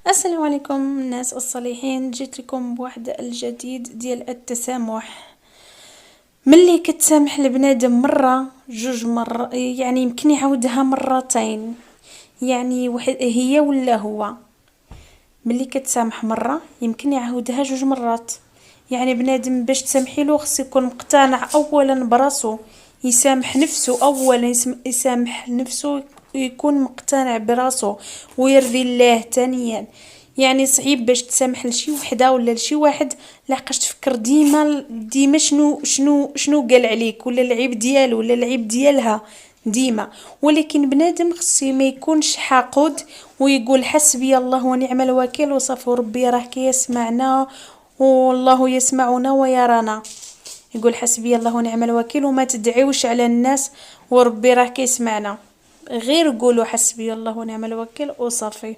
السلام عليكم الناس الصالحين، جيت لكم بواحد الجديد ديال التسامح. ملي كتسامح لبنادم مرة جوج مرة، يعني يمكن يعاودها مرتين، يعني واحد هي ولا هو. ملي كتسامح مرة يمكن يعاودها جوج مرات. يعني بنادم باش تسامحيلو خص يكون مقتنع اولا براسو، يسامح نفسه اولا، يسامح نفسه، يكون مقتنع براسو ويرضي الله ثانيا. يعني صعيب باش تسامح لشي وحده ولا لشي واحد لحقاش تفكر ديما شنو قال عليك، ولا العيب ديالو ولا العيب ديالها ديما. ولكن بنادم خصو ما يكونش حاقد ويقول حسبي الله ونعم الوكيل وصافي، ربي راه كيسمعنا والله يسمعنا ويرانا. يقول حسبي الله ونعم الوكيل وما تدعيوش على الناس وربي راه كيسمعنا. غير قولوا حسبي الله ونعم الوكيل وصافي.